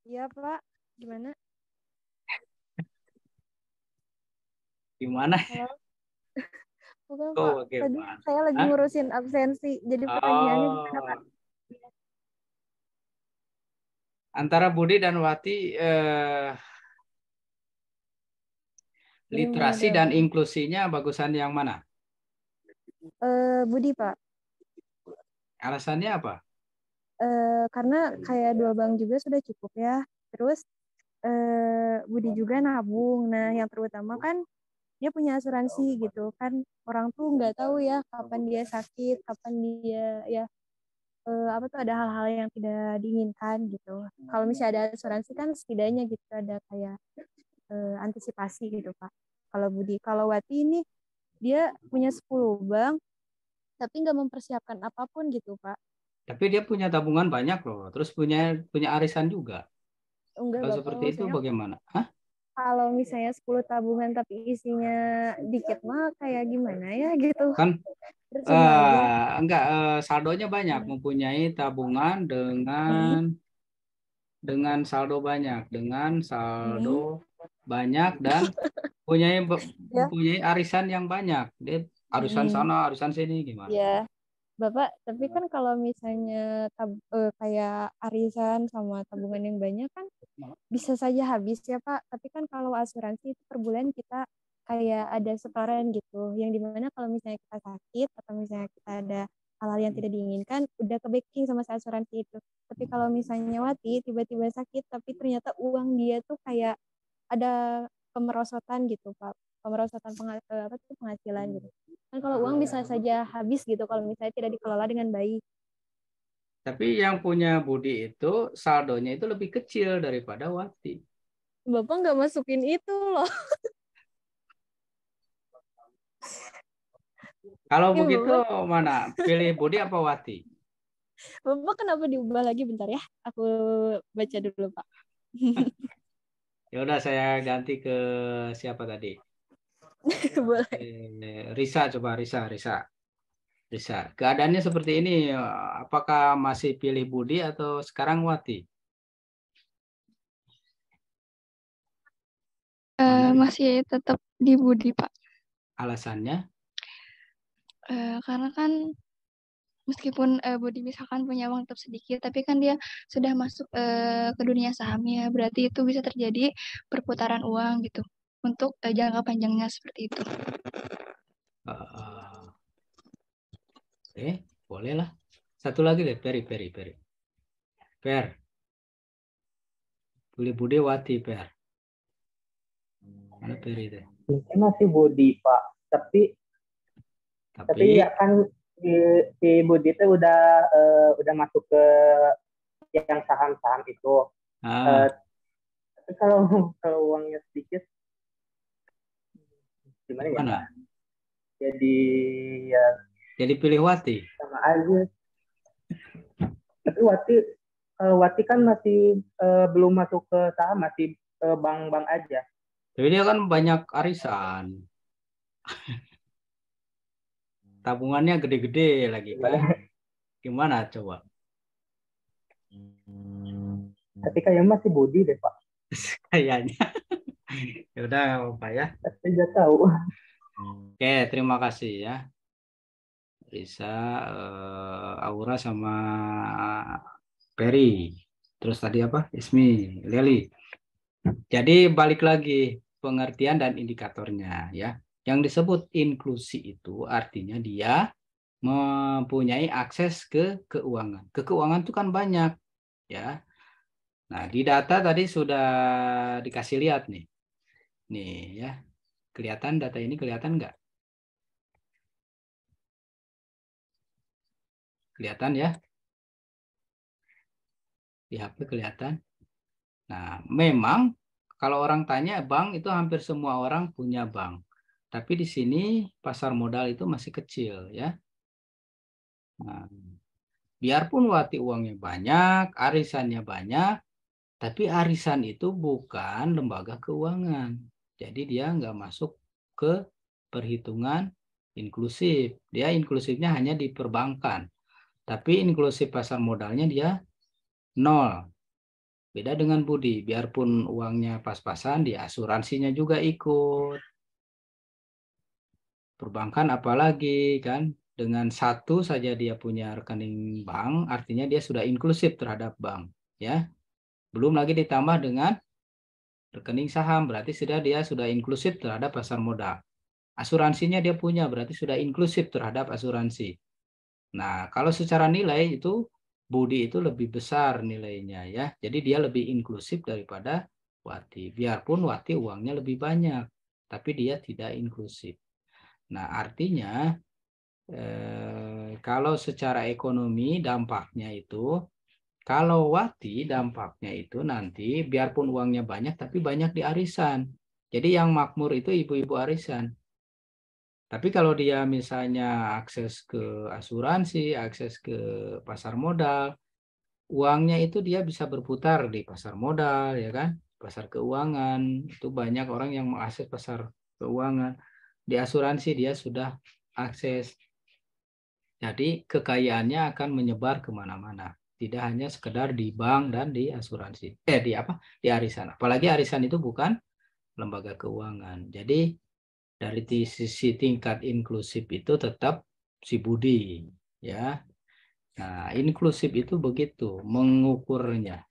Iya, Pak. Gimana? Gimana? Halo? Bukan, Oh, Pak. Tadi bagaimana? saya lagi Hah? ngurusin absensi. Jadi pertanyaannya gimana, Pak? Oh, antara Budi dan Wati Mending mana literasi dan dulu? inklusinya bagusan yang mana? Budi, Pak. Alasannya apa? Karena kayak 2 bank juga sudah cukup ya. Terus Budi juga nabung. Nah, yang terutama kan dia punya asuransi gitu kan. Orang tuh nggak tahu ya kapan dia sakit, kapan dia ya apa tuh ada hal-hal yang tidak diinginkan gitu. Kalau misalnya ada asuransi kan setidaknya gitu ada kayak antisipasi gitu, Pak. Kalau Budi, kalau Wati ini dia punya 10 bank tapi nggak mempersiapkan apapun gitu, Pak. Tapi dia punya tabungan banyak loh. Terus punya arisan juga. Enggak, Kalau Bapak, seperti itu maksudnya bagaimana? Hah? kalau misalnya 10 tabungan tapi isinya dikit mah kayak gimana ya gitu. Kan Percuma aja. enggak saldonya banyak, mempunyai tabungan dengan saldo banyak, dengan saldo banyak dan Ya. mempunyai arisan yang banyak. Dia arisan Hmm. sana, arisan sini gimana? Ya, Bapak, tapi kan kalau misalnya kayak arisan sama tabungan yang banyak kan bisa saja habis ya, Pak. Tapi kan kalau asuransi itu per bulan kita kayak ada setoran gitu. Yang dimana kalau misalnya kita sakit atau misalnya kita ada hal-hal yang tidak diinginkan, udah ke backing sama si asuransi itu. Tapi kalau misalnya Wati tiba-tiba sakit, tapi ternyata uang dia tuh kayak ada kemerosotan gitu, Pak. Kemerosotan penghasilan gitu. Kan kalau uang bisa saja habis gitu kalau misalnya tidak dikelola dengan baik. Tapi yang punya Budi itu saldonya itu lebih kecil daripada Wati. Bapak nggak masukin itu loh. Kalau Ya, begitu Bapak, mana? Pilih Budi apa Wati? Bapak kenapa diubah lagi bentar ya? Aku baca dulu, Pak. Ya udah saya ganti ke siapa tadi? Boleh. Risa, coba Risa. Keadaannya seperti ini. Apakah masih pilih Budi atau sekarang Wati? Mana? Masih tetap di Budi, Pak. Alasannya? Karena kan meskipun Budi misalkan punya uang tetap sedikit, tapi kan dia sudah masuk ke dunia sahamnya, berarti itu bisa terjadi perputaran uang gitu untuk jangka panjangnya seperti itu. Oke, boleh lah. Satu lagi deh, Peri. Per, pilih Budi Wati, Per. Mana Peri deh? Mungkin masih Budi, Pak. Tapi ya kan si Budi itu udah masuk ke yang saham-saham itu. Tapi kalau uangnya sedikit, gimana ya, Pak? Jadi pilih Wati. Sama aja. Tapi Wati kan masih belum masuk ke saham, masih bank-bank aja. Tapi dia kan banyak arisan. Tabungannya gede-gede lagi kan. Gimana coba? Tapi kayaknya masih Budi deh, Pak. Kayaknya. Ya udah nggak apa-apa ya. Saya nggak tahu. Oke, terima kasih ya. Risa, Aura sama Peri. Terus tadi apa? Ismi, Leli. Jadi balik lagi pengertian dan indikatornya ya. Yang disebut inklusi itu artinya dia mempunyai akses ke keuangan. Ke keuangan itu kan banyak ya. Nah, di data tadi sudah dikasih lihat nih. Nih ya. Kelihatan data ini kelihatan nggak? Kelihatan ya? Di HP kelihatan? Nah, memang kalau orang tanya bank itu hampir semua orang punya bank. Tapi di sini pasar modal itu masih kecil ya. Nah, biarpun Wati uangnya banyak, arisannya banyak, tapi arisan itu bukan lembaga keuangan. Jadi dia nggak masuk ke perhitungan inklusif. Dia inklusifnya hanya di perbankan. Tapi inklusif pasar modalnya dia 0. Beda dengan Budi, biarpun uangnya pas-pasan, di asuransinya juga ikut. Perbankan apalagi kan, dengan satu saja dia punya rekening bank, artinya dia sudah inklusif terhadap bank. Ya, belum lagi ditambah dengan rekening saham, berarti dia sudah inklusif terhadap pasar modal. Asuransinya dia punya, berarti sudah inklusif terhadap asuransi. Nah, kalau secara nilai itu Budi itu lebih besar nilainya ya. Jadi dia lebih inklusif daripada Wati. Biarpun Wati uangnya lebih banyak, tapi dia tidak inklusif. Nah, artinya kalau secara ekonomi dampaknya itu, kalau Wati dampaknya itu nanti biarpun uangnya banyak, tapi banyak di arisan. Jadi yang makmur itu ibu-ibu arisan. Tapi kalau dia misalnya akses ke asuransi, akses ke pasar modal, uangnya itu dia bisa berputar di pasar modal, ya kan? Pasar keuangan, itu banyak orang yang mengakses pasar keuangan. Di asuransi dia sudah akses. Jadi kekayaannya akan menyebar kemana-mana. Tidak hanya sekedar di bank dan di asuransi. Di apa? Di arisan. Apalagi arisan itu bukan lembaga keuangan. Jadi dari sisi tingkat inklusif itu tetap si Budi, ya. Nah, inklusif itu begitu mengukurnya.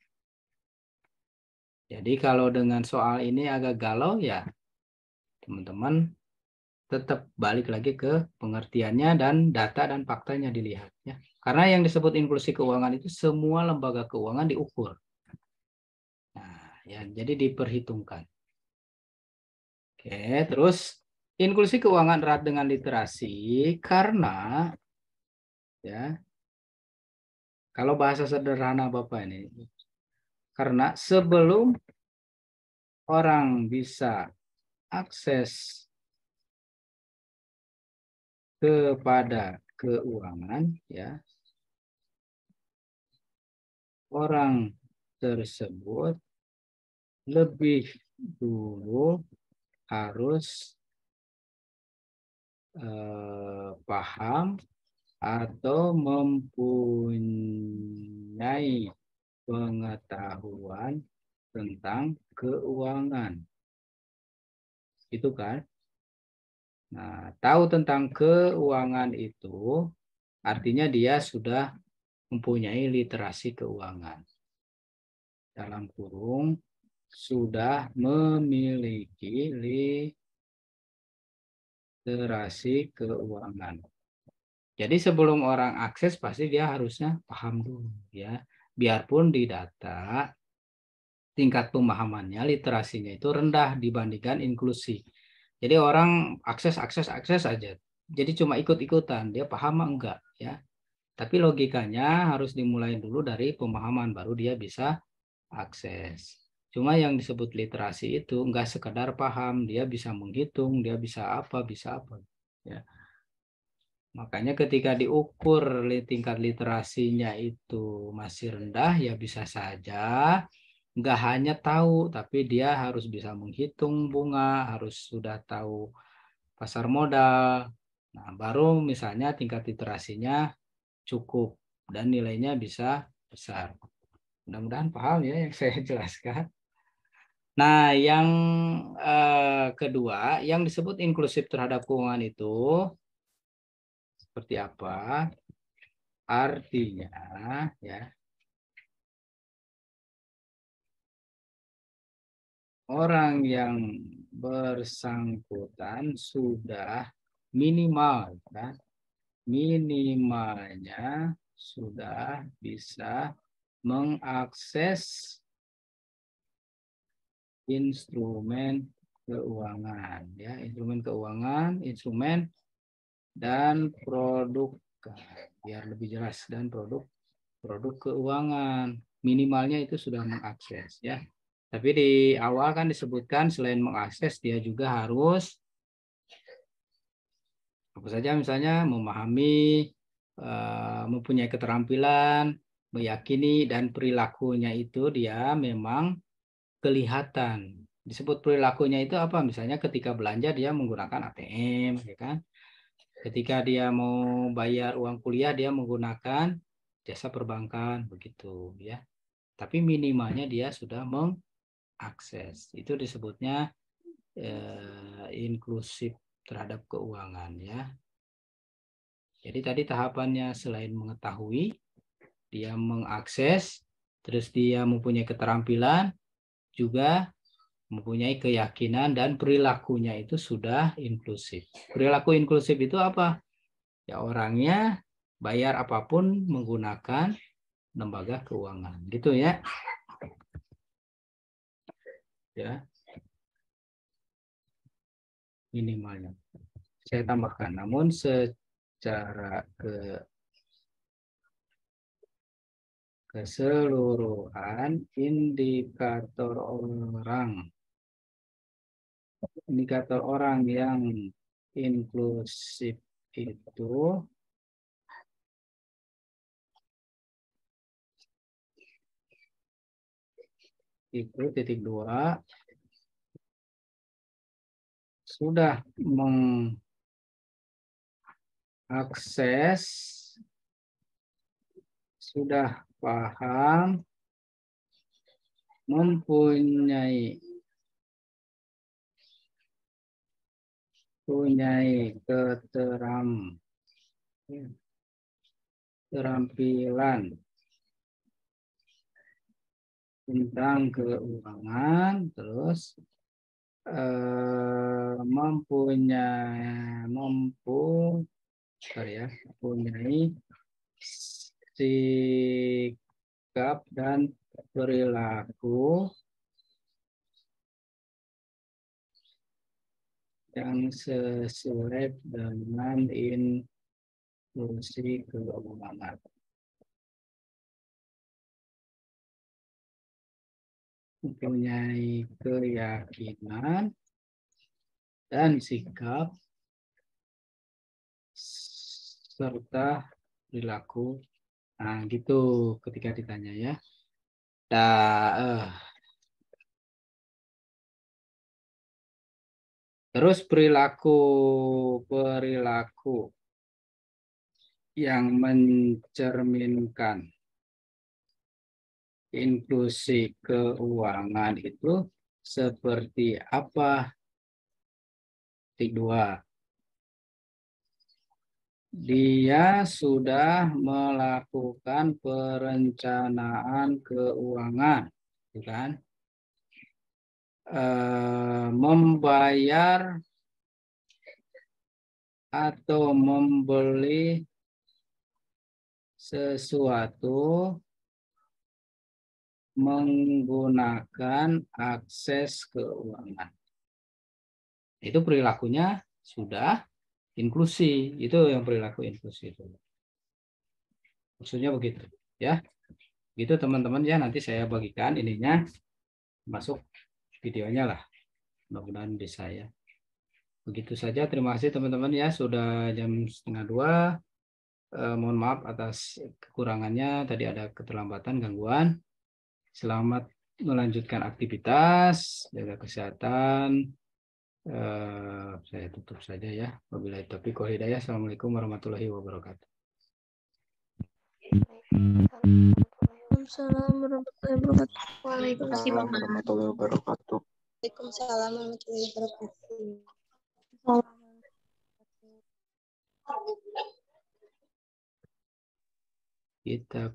Jadi kalau dengan soal ini agak galau ya, teman-teman tetap balik lagi ke pengertiannya dan data dan faktanya dilihat ya. Karena yang disebut inklusi keuangan itu semua lembaga keuangan diukur. Nah, ya jadi diperhitungkan. Oke, terus inklusi keuangan erat dengan literasi karena ya kalau bahasa sederhana Bapak ini, karena sebelum orang bisa akses kepada keuangan, ya, orang tersebut lebih dulu harus paham atau mempunyai pengetahuan tentang keuangan. Itu kan? Nah, tahu tentang keuangan itu artinya dia sudah mempunyai literasi keuangan. Dalam kurung, sudah memiliki literasi keuangan. Jadi sebelum orang akses pasti dia harusnya paham dulu ya. Biarpun di data tingkat pemahamannya, literasinya itu rendah dibandingkan inklusi. Jadi orang akses aja. Jadi cuma ikut-ikutan, dia paham enggak ya. Tapi logikanya harus dimulai dulu dari pemahaman baru dia bisa akses. Cuma yang disebut literasi itu enggak sekedar paham, dia bisa menghitung, dia bisa apa ya. Makanya ketika diukur tingkat literasinya itu masih rendah, ya bisa saja nggak hanya tahu, tapi dia harus bisa menghitung bunga, harus sudah tahu pasar modal. Nah, baru misalnya tingkat literasinya cukup dan nilainya bisa besar. Mudah-mudahan paham ya yang saya jelaskan. Nah, yang kedua, yang disebut inklusif terhadap keuangan itu seperti apa? Artinya, ya, orang yang bersangkutan sudah minimal, kan? Minimalnya sudah bisa mengakses instrumen keuangan, ya, instrumen dan produk, biar lebih jelas, dan produk keuangan minimalnya itu sudah mengakses ya. Tapi di awal kan disebutkan selain mengakses dia juga harus apa saja, misalnya memahami, mempunyai keterampilan, meyakini, dan perilakunya itu dia memang kelihatan. Disebut perilakunya itu apa? Misalnya ketika belanja dia menggunakan ATM, ya kan? Ketika dia mau bayar uang kuliah dia menggunakan jasa perbankan, begitu ya. Tapi minimalnya dia sudah mengakses. Itu disebutnya inklusif terhadap keuangan ya. Jadi tadi tahapannya selain mengetahui, dia mengakses, terus dia mempunyai keterampilan, juga mempunyai keyakinan, dan perilakunya itu sudah inklusif. Perilaku inklusif itu apa? Ya orangnya bayar apapun menggunakan lembaga keuangan, gitu ya. Ya. Minimalnya. Saya tambahkan, namun secara keseluruhan indikator orang yang inklusif itu titik 2 sudah mengakses, sudah paham, mempunyai keterampilan tentang keuangan, terus mempunyai sikap dan perilaku yang sesuai dengan inklusi keuangan. Mempunyai keyakinan dan sikap serta perilaku. Nah, gitu ketika ditanya ya. Terus perilaku yang mencerminkan inklusi keuangan itu seperti apa? Titik 2. Dia sudah melakukan perencanaan keuangan, kan? Membayar atau membeli sesuatu menggunakan akses keuangan. Itu perilakunya sudah inklusi. Itu yang perilaku inklusi itu. Maksudnya begitu, ya. Gitu teman-teman ya, nanti saya bagikan ininya masuk videonya lah. Mudah-mudahan bisa ya. Begitu saja, terima kasih teman-teman ya, sudah jam 1:30. Mohon maaf atas kekurangannya, tadi ada keterlambatan, gangguan. Selamat melanjutkan aktivitas, jaga kesehatan. Saya tutup saja ya. Wabillahi taufiq wal hidayah. Assalamualaikum warahmatullahi wabarakatuh. Waalaikumsalam warahmatullahi wabarakatuh. Waalaikumsalam warahmatullahi wabarakatuh. Waalaikumsalam warahmatullahi wabarakatuh. Kita